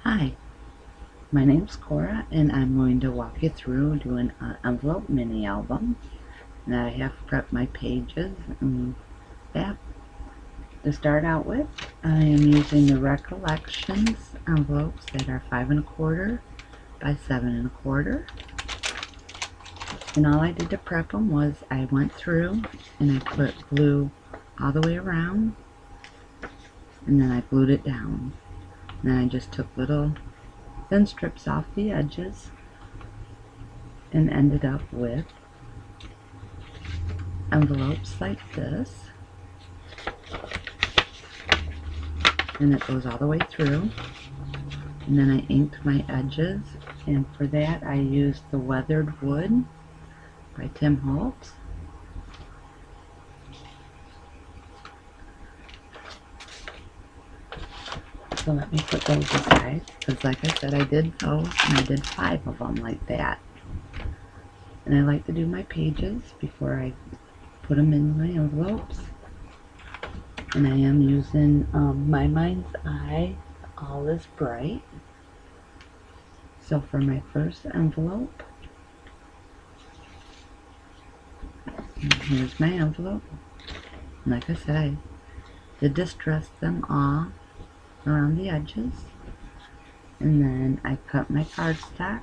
Hi, my name's Cora and I'm going to walk you through doing an envelope mini album. And I have prepped my pages and that. To start out with, I am using the Recollections envelopes that are 5 1/4 by 7 1/4. And all I did to prep them was I went through and I put glue all the way around and then I glued it down. And then I just took little thin strips off the edges and ended up with envelopes like this, and it goes all the way through. And then I inked my edges, and for that I used the Weathered Wood by Tim Holtz. So let me put those aside, because like I said, I did those, and I did 5 of them like that. And I like to do my pages before I put them in my envelopes. And I am using My Mind's Eye All Is Bright. So for my first envelope, here's my envelope. And like I said, I did distress them all around the edges. And then I cut my cardstock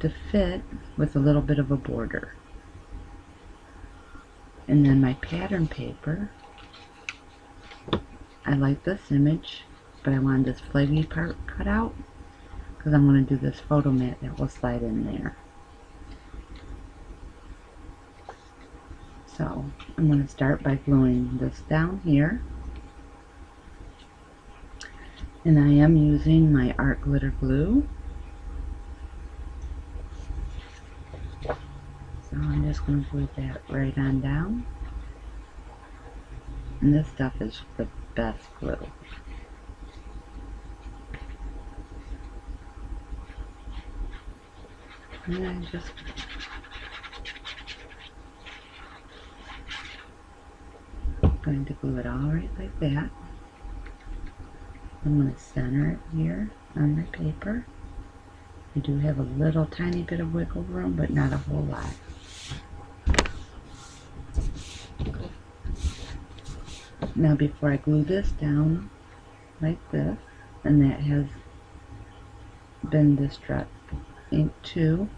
to fit with a little bit of a border. And then my pattern paper, I like this image, but I wanted this flaggy part cut out because I'm going to do this photo mat that will slide in there. So I'm going to start by gluing this down here. And I am using my art glitter glue. So I'm just going to glue that right on down. And this stuff is the best glue. And I'm just going to glue it all right like that. I'm going to center it here on my paper. I do have a little tiny bit of wiggle room, but not a whole lot. Now before I glue this down like this, and that has been distressed into,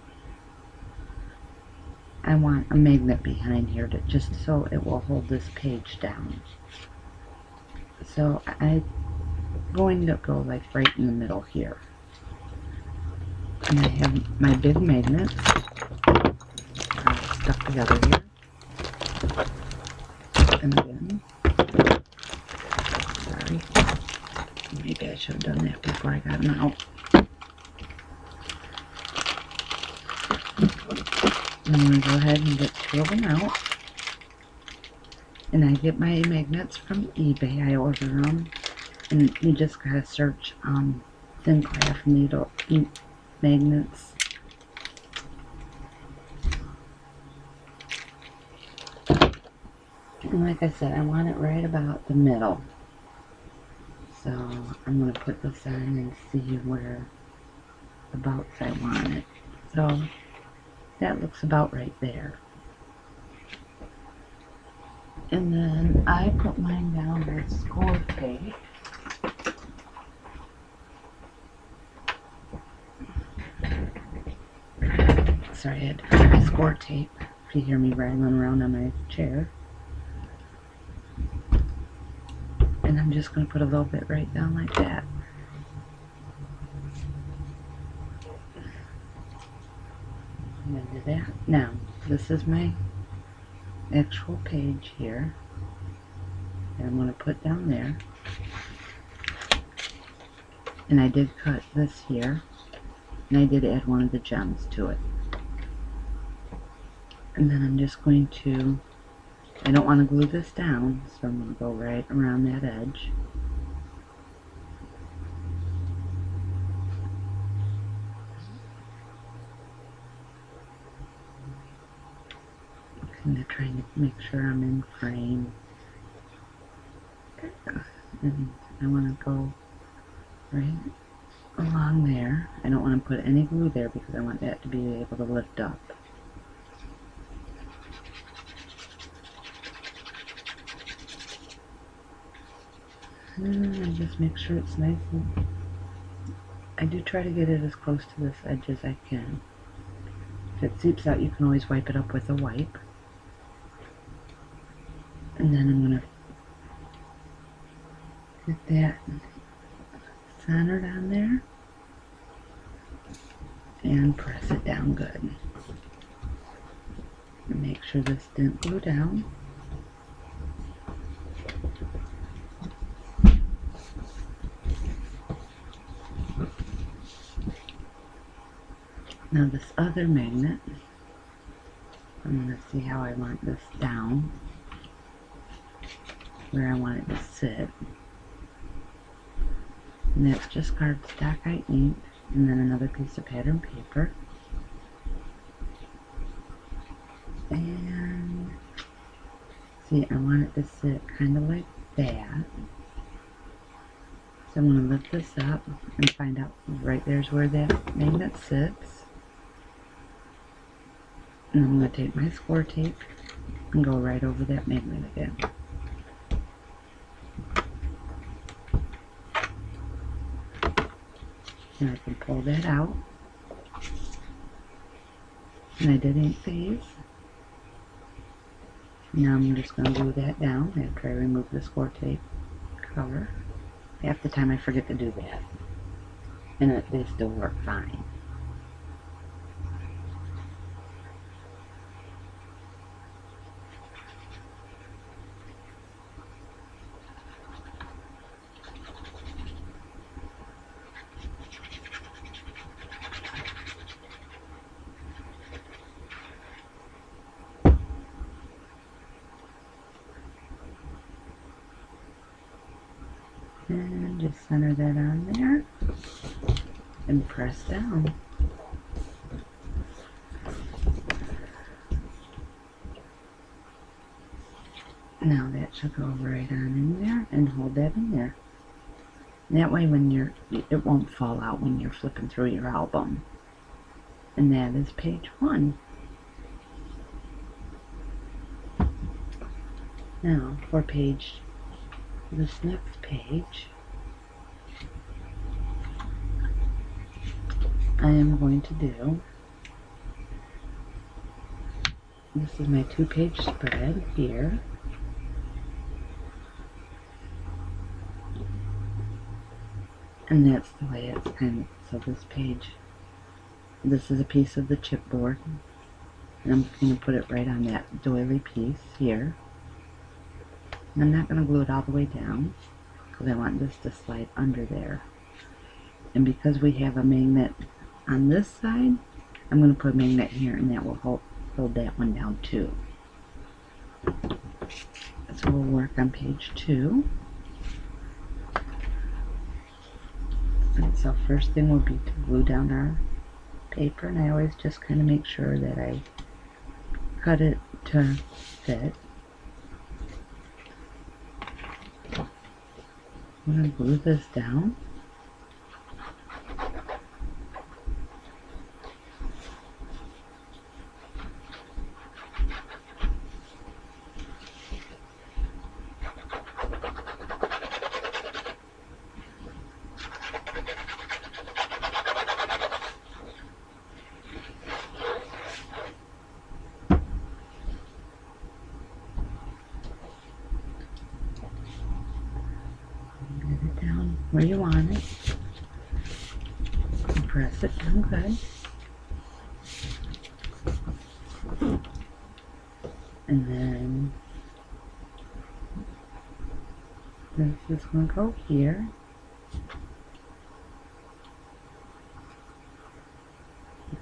I want a magnet behind here to just so it will hold this page down. So I'm going to go like right in the middle here. And I have my big magnets stuck together here. And again, sorry, maybe I should have done that before I got them out. I'm going to go ahead and get 2 of them out. And I get my magnets from eBay. I order them. And you just gotta search thin craft needle magnets. And like I said, I want it right about the middle. So I'm going to put this on and see where abouts I want it. So that looks about right there. And then I put mine down with score tape. Sorry, I had to put my score tape if you hear me rattling around on my chair. And I'm just going to put a little bit right down like that. I'm going to do that. Now, this is my actual page here. And I'm going to put down there. And I did cut this here. And I did add one of the gems to it. And then I'm just going to, I don't want to glue this down, so I'm going to go right around that edge. Kind of trying to make sure I'm in frame. And I want to go right along there. I don't want to put any glue there because I want that to be able to lift up. And just make sure it's nice, and I do try to get it as close to this edge as I can. If it seeps out, you can always wipe it up with a wipe. And then I'm going to get that centered on there and press it down good. And make sure this didn't glue down. Now this other magnet, I'm going to see how I want this down, where I want it to sit. And that's just cardstock I inked, and then another piece of pattern paper. And see, I want it to sit kind of like that. So I'm going to lift this up and find out right there's where that magnet sits. And I'm going to take my score tape and go right over that magnet again. And I can pull that out. And I did ink these. Now I'm just going to glue that down after I remove the score tape cover. Half the time I forget to do that. And they still work fine. And just center that on there and press down. Now that should go right on in there and hold that in there. That way when it won't fall out when you're flipping through your album. And that is page 1. Now for this next page, I am going to do, this is my 2-page spread here. And that's the way it's kind of, so this page, this is a piece of the chipboard, and I'm going to put it right on that doily piece here. And I'm not going to glue it all the way down because I want this to slide under there. And because we have a magnet on this side, I'm going to put a magnet here, and that will hold that one down too. So we'll work on page 2. And so first thing will be to glue down our paper, and I always just kind of make sure that I cut it to fit. I'm going to glue this down. Where you want it, and press it down good, and then this is going to go here,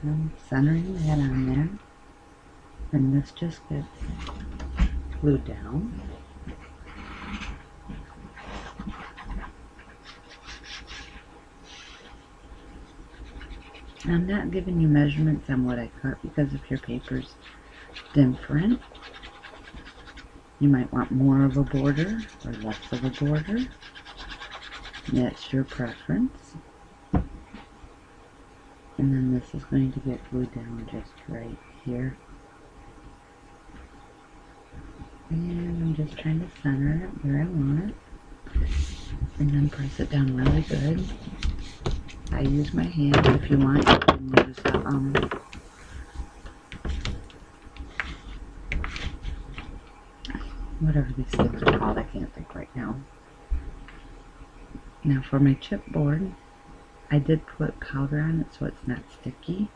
and I'm centering that on there, and this just gets glued down. I'm not giving you measurements on what I cut because if your paper's different, you might want more of a border or less of a border. That's your preference. And then this is going to get glued down just right here. And I'm just trying to center it where I want it. And then press it down really good. I use my hand. If you want, you can use whatever these things are called. I can't think right now. Now for my chipboard, I did put powder on it so it's not sticky,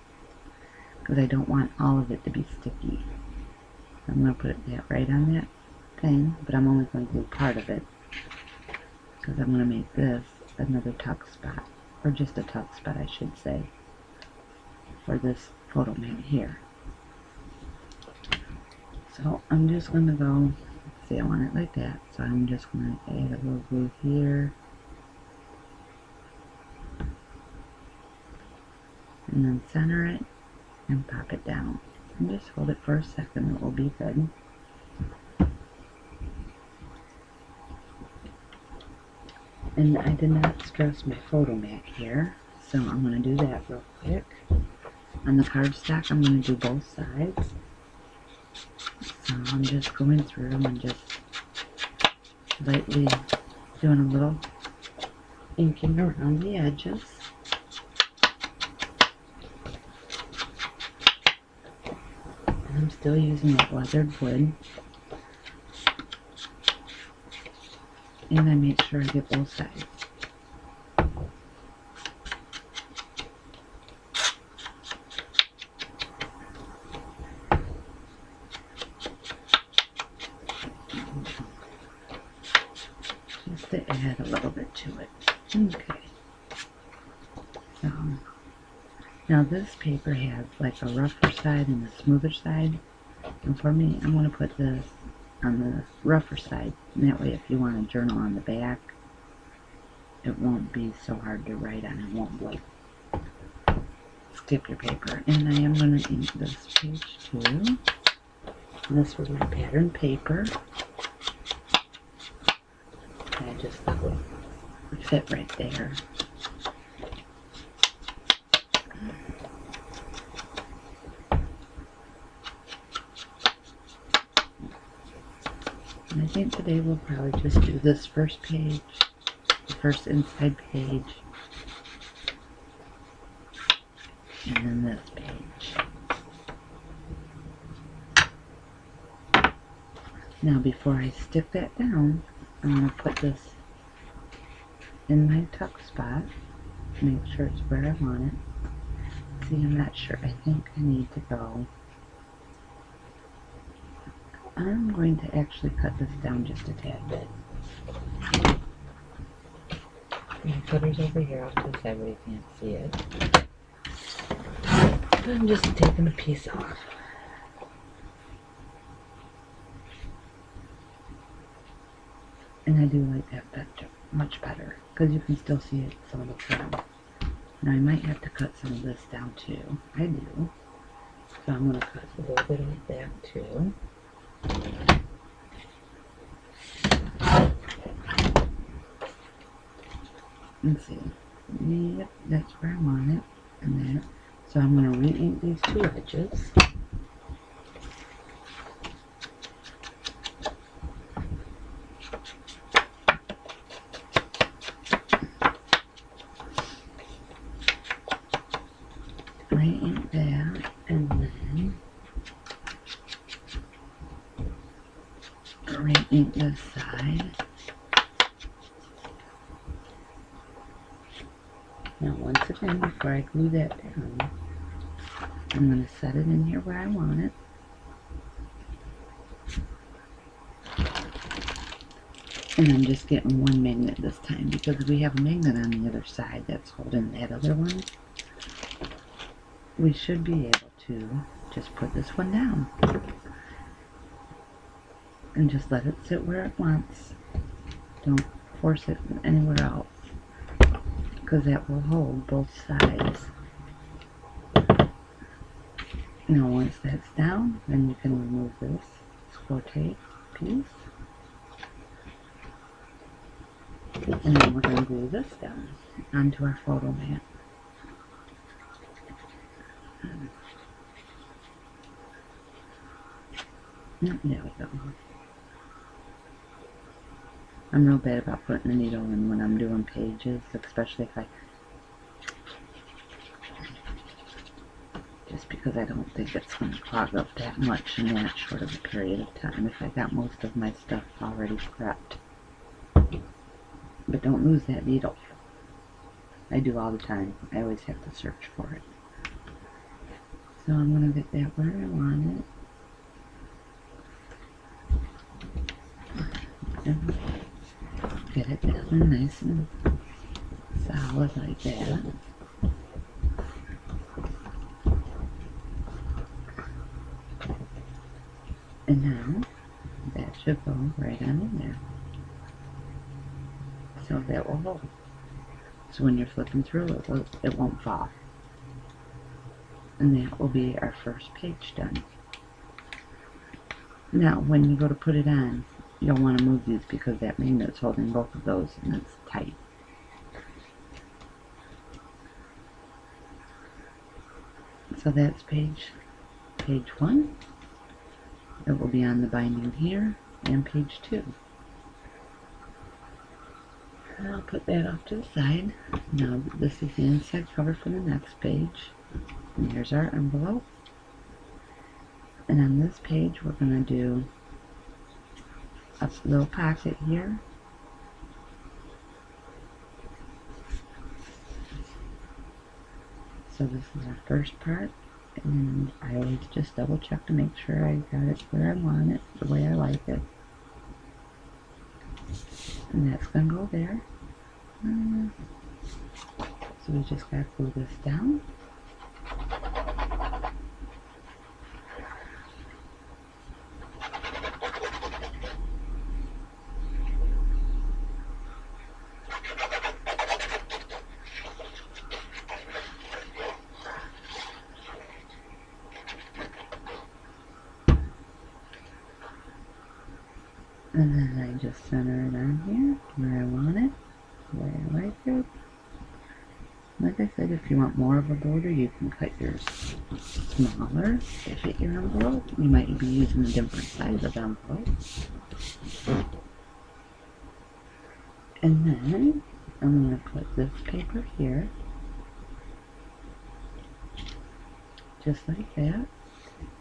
because I don't want all of it to be sticky. I'm going to put that right on that thing, but I'm only going to do part of it, because I'm going to make this another tuck spot, or just a tuck spot I should say, for this photo mat here. So I'm just going to go, see, I want it like that, so I'm just going to add a little glue here, and then center it and pop it down. And just hold it for a second, it will be good. And I did not stress my photo mat here, so I'm going to do that real quick. On the cardstock, I'm going to do both sides. So I'm just going through and just lightly doing a little inking around the edges. And I'm still using that weathered wood. And I make sure I get both sides. Just to add a little bit to it. Okay. So, now this paper has like a rougher side and a smoother side. And for me, I'm going to put this on the rougher side. And that way if you want a journal on the back, it won't be so hard to write on. It won't like skip your paper. And I am going to ink this page too. This was my pattern paper. I just thought it would fit right there. And I think today we'll probably just do this first page, the first inside page, and then this page. Now before I stick that down, I'm going to put this in my tuck spot, make sure it's where I want it. See, I'm not sure. I think I need to go. I'm going to actually cut this down just a tad bit. My cutter's over here off to the side where you can't see it. I'm just taking a piece off. And I do like that better, much better, because you can still see it, some of the trim. Now I might have to cut some of this down too. I do. So I'm going to cut a little bit of that too. Let's see. Yep, that's where I want it. And that. So I'm going to re-ink these two edges. Re-ink that, and then re-ink this side. Now once again, before I glue that down, I'm going to set it in here where I want it. And I'm just getting one magnet this time, because we have a magnet on the other side that's holding that other one. We should be able to just put this one down and just let it sit where it wants. Don't force it anywhere else, because that will hold both sides. Now once that's down, then you can remove this screw tape piece. And then we're going to glue this down onto our photo mat. There we go. I'm real bad about putting the needle in when I'm doing pages, especially if just because I don't think it's going to clog up that much in that short of a period of time if I got most of my stuff already prepped. But don't lose that needle. I do all the time. I always have to search for it. So I'm going to get that where I want it. And get it down nice and solid like that. And now that should go right on in there. So that will hold. So when you're flipping through it won't fall. And that will be our first page done. Now when you go to put it on, you'll want to move these because that magnet's holding both of those and it's tight. So that's page 1. It will be on the binding here and page 2. I'll put that off to the side. Now this is the inside cover for the next page. And here's our envelope. And on this page we're going to do a little pocket here. So this is our first part. And I always just double check to make sure I got it where I want it, the way I like it. And that's going to go there. So we just got to glue this down. And then I just center it on here, where I want it, the way I like it. Like I said, if you want more of a border, you can cut yours smaller to fit your envelope. You might be using a different size of envelope. And then I'm going to put this paper here, just like that.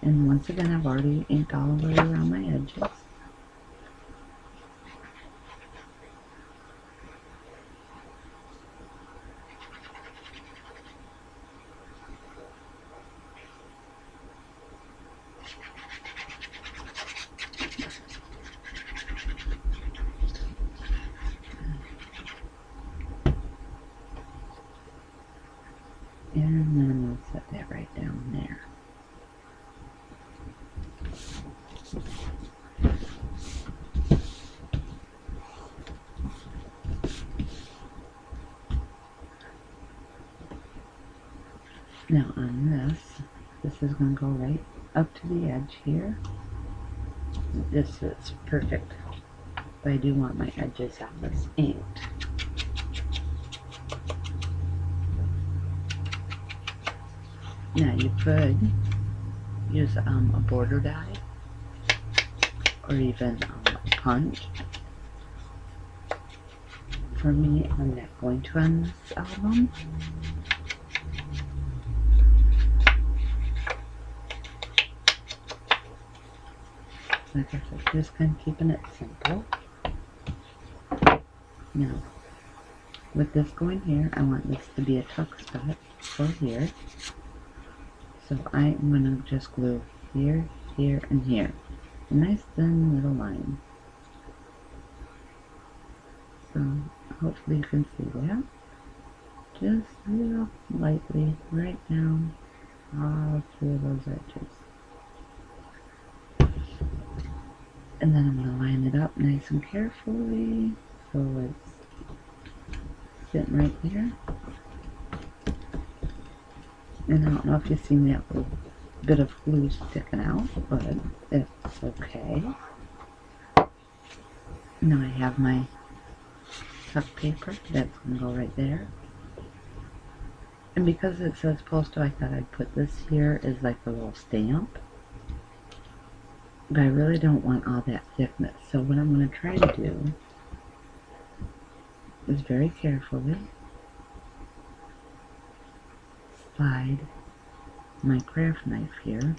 And once again, I've already inked all the way around my edges. And then I'm going to set that right down there. Now on this is going to go right up to the edge here. This is perfect, but I do want my edges on this inked. Now you could use a border die or even a punch. For me, I'm not going to on this album. Like I said, just kind of keeping it simple. Now, with this going here, I want this to be a tuck spot for here. So I'm going to just glue here, here, and here. A nice thin little line. So hopefully you can see that. Just real lightly right down all through those edges. And then I'm going to line it up nice and carefully so it's sitting right there. And I don't know if you've seen that little bit of glue sticking out, but it's okay. Now I have my tuck paper. That's going to go right there. And because it says postal, I thought I'd put this here as like a little stamp. But I really don't want all that thickness. So what I'm going to try to do is very carefully slide my craft knife here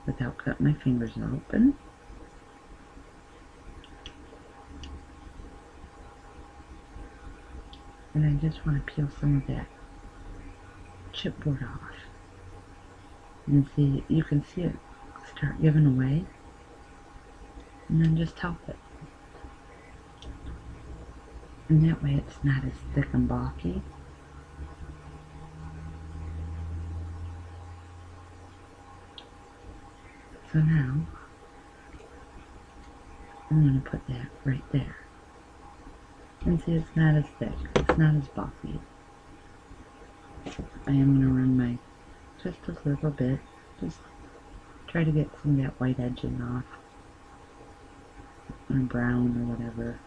without cutting my fingers open. And I just want to peel some of that chipboard off. And see, you can see it start giving away. And then just help it. And that way it's not as thick and bulky. So now, I'm going to put that right there. And see, it's not as thick. It's not as bulky. I am going to run my, just a little bit, just try to get some of that white edging off. Or brown or whatever.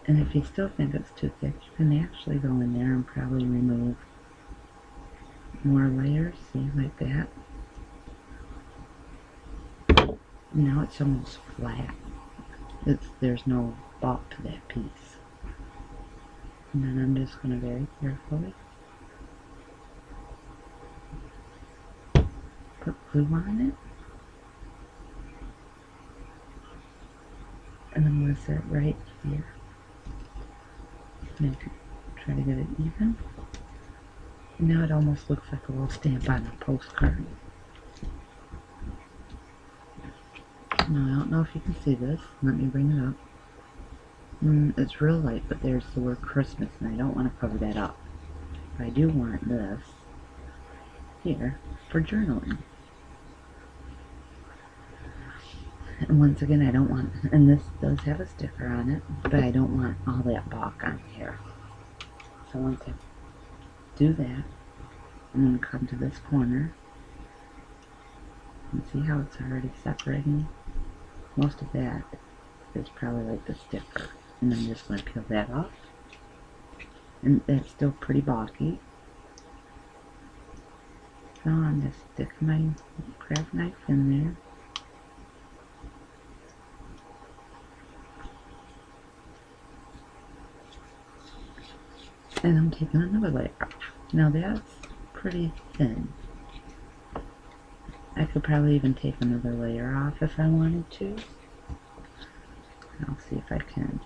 And if you still think it's too thick, you can actually go in there and probably remove more layers, see, like that. Now it's almost flat. There's no bulk to that piece. And then I'm just going to very carefully put glue on it. And I'm going to set it right here. Try to get it even. And now it almost looks like a little stamp on a postcard. Now I don't know if you can see this. Let me bring it up. It's real light, but there's the word Christmas, and I don't want to cover that up. But I do want this here for journaling. And once again, I don't want, and this does have a sticker on it, but I don't want all that bulk on here. So once I do that, I'm going to come to this corner and see how it's already separating. Most of that is probably like the sticker, and I'm just going to peel that off. And that's still pretty bulky. So I'm just sticking my craft knife in there. And I'm taking another layer off. Now that's pretty thin. I could probably even take another layer off if I wanted to. I'll see if I can.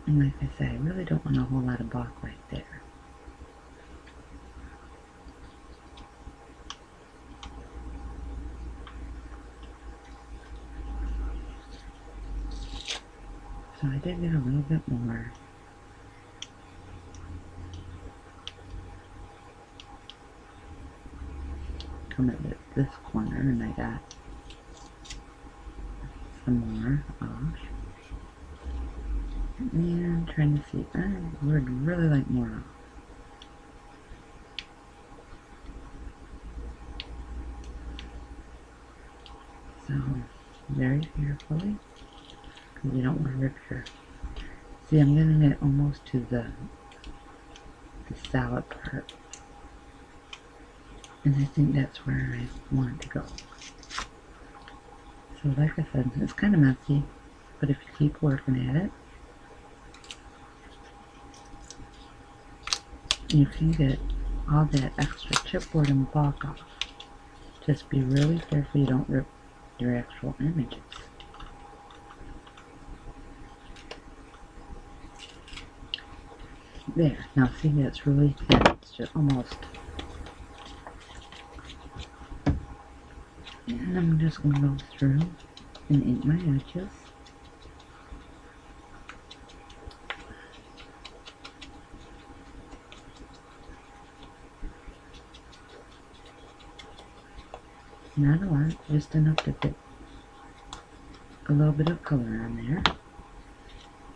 And like I said, I really don't want a whole lot of bulk right there. So I did get a little bit more. Come at this corner, and I got some more off. And I'm trying to see. I would really like more off. So very carefully, because you don't want to rip your. See, I'm getting it almost to the solid part. And I think that's where I want to go. So like I said, it's kind of messy, but if you keep working at it, you can get all that extra chipboard and bulk off. Just be really careful you don't rip your actual images. There, now see, that's really thin. It's just almost. And I'm just going to go through and ink my edges. Not a lot, just enough to get a little bit of color on there.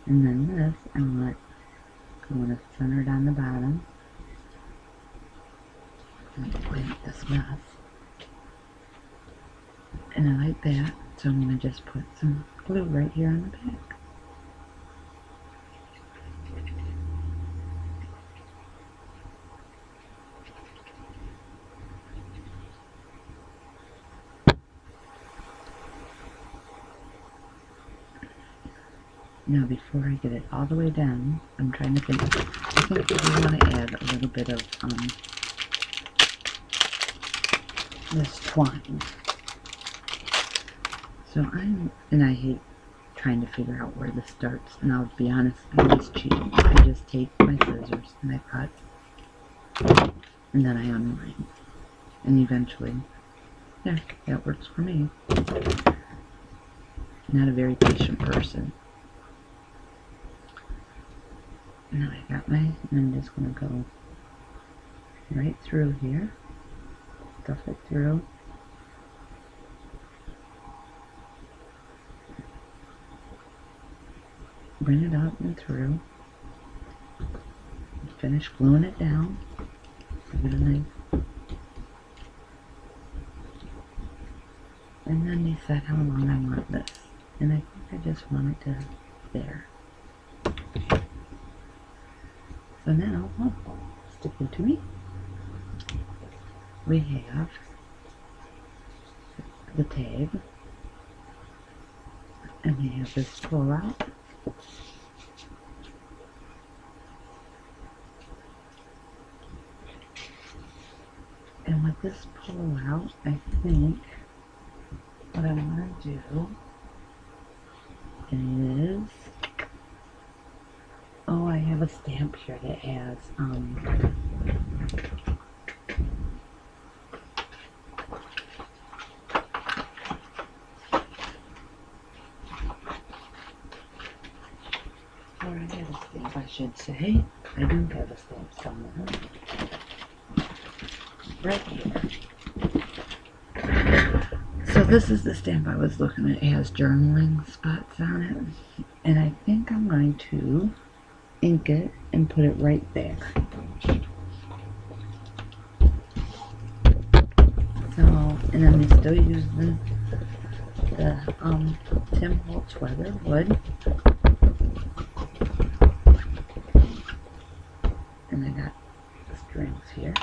And then this, I want to center it on the bottom. And clean up this mess. And I like that, so I'm going to just put some glue right here on the back. Now before I get it all the way down, I'm trying to think, I think we want to add a little bit of this twine. So I hate trying to figure out where this starts, and I'll be honest, I just cheat. I just take my scissors and I cut, and then I unwind. And eventually, yeah, that works for me. Not a very patient person. Now I got and I'm just going to go right through here, stuff it through. Bring it up and through. Finish gluing it down. Give it a nice. And then decide how long I want this. And I think I just want it to there. So now, stick it to me. We have the tag, and we have this pull out. And with this pull out, I think what I want to do is, oh, I have a stamp here that has or I have a stamp, I should say. I do have a stamp somewhere. Right here. So this is the stamp I was looking at. It has journaling spots on it. And I think I'm going to ink it and put it right there. So, and I'm still using the Tim Holtz weather wood. And I got the strings here.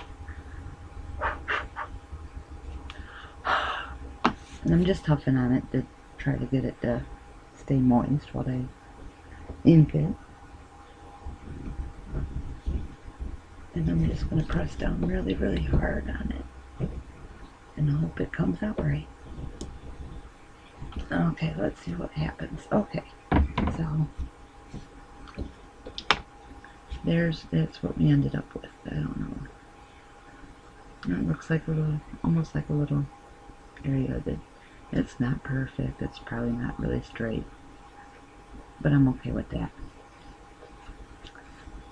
And I'm just huffing on it to try to get it to stay moist while I ink it. And I'm just going to press down really, really hard on it. And I hope it comes out right. Okay, let's see what happens. Okay, so that's what we ended up with. I don't know. It looks like a little, almost like a little area that it's not perfect. It's probably not really straight, but I'm okay with that.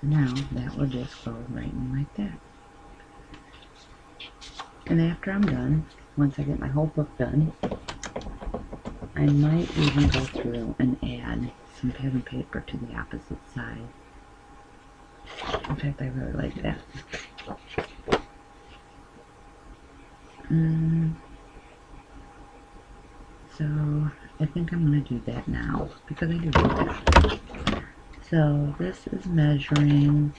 Now that will just go right in like that. And after I'm done, once I get my whole book done, I might even go through and add some pattern paper to the opposite side. In fact, I really like that. So I think I'm going to do that now because I do like that. So this is measuring,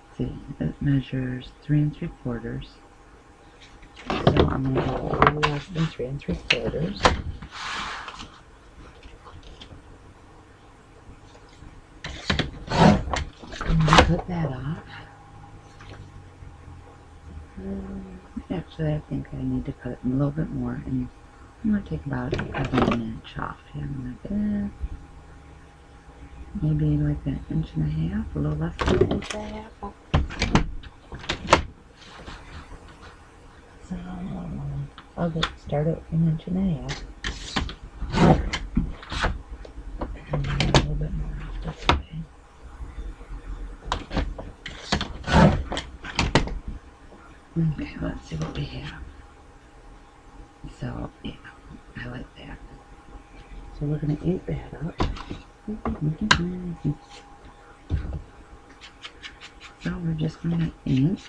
let's see, it measures 3 3/4. So I'm going to go a little less than 3 3/4. I'm going to cut that off. Actually, I think I need to cut it a little bit more, and I'm going to take about an inch off. Yeah, I'm going to maybe like an inch and a half, a little less than an inch and a half. So I'll start at an inch and a half. And then a little bit more off this way. Okay, let's see what we have. So, yeah, I like that. So we're going to ink that up. So we're just going to ink.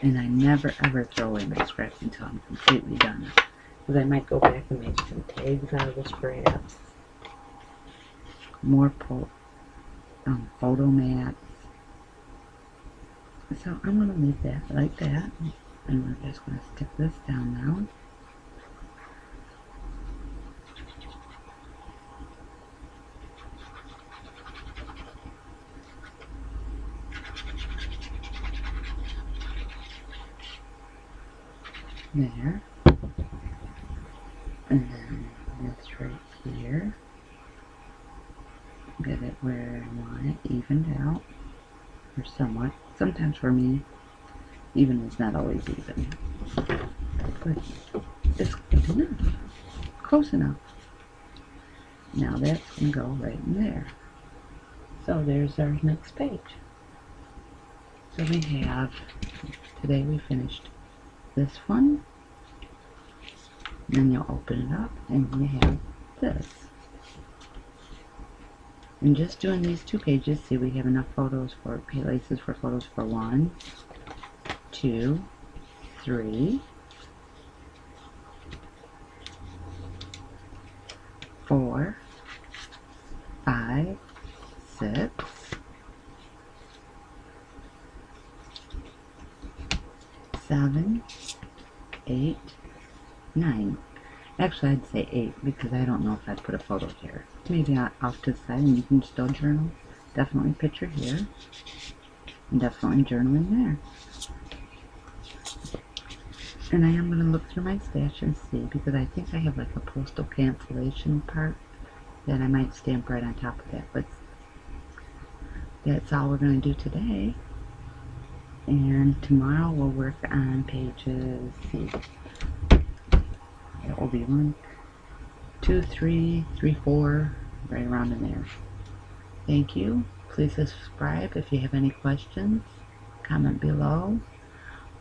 And I never ever throw away my scraps until I'm completely done. Because I might go back and make some tags out of the scraps. More photo mats. So I'm going to leave that like that. And we're just going to stick this down now. There. And then this right here. Get it where I want it evened out. Or somewhat. Sometimes for me, even is not always even. But it's good enough. Close enough. Now that's going to go right in there. So there's our next page. So we have, today we finished this one. Then you'll open it up and you have this. And just doing these 2 pages, see we have enough photos for laces for photos for 1, 2, 3, 4, 5, 6, 7, 8, 9. Actually, I'd say 8 because I don't know if I'd put a photo here. Maybe off to the side and you can still journal. Definitely picture here. And definitely journal in there. And I am going to look through my stash and see because I think I have like a postal cancellation part that I might stamp right on top of that. But that's all we're going to do today. And tomorrow we'll work on pages, it will be 1, 2, 3, 4, right around in there. Thank you. Please subscribe if you have any questions. Comment below.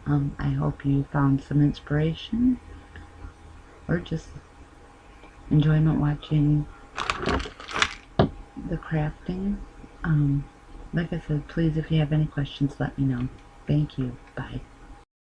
I hope you found some inspiration or just enjoyment watching the crafting. Like I said, please if you have any questions, let me know. Thank you. Bye.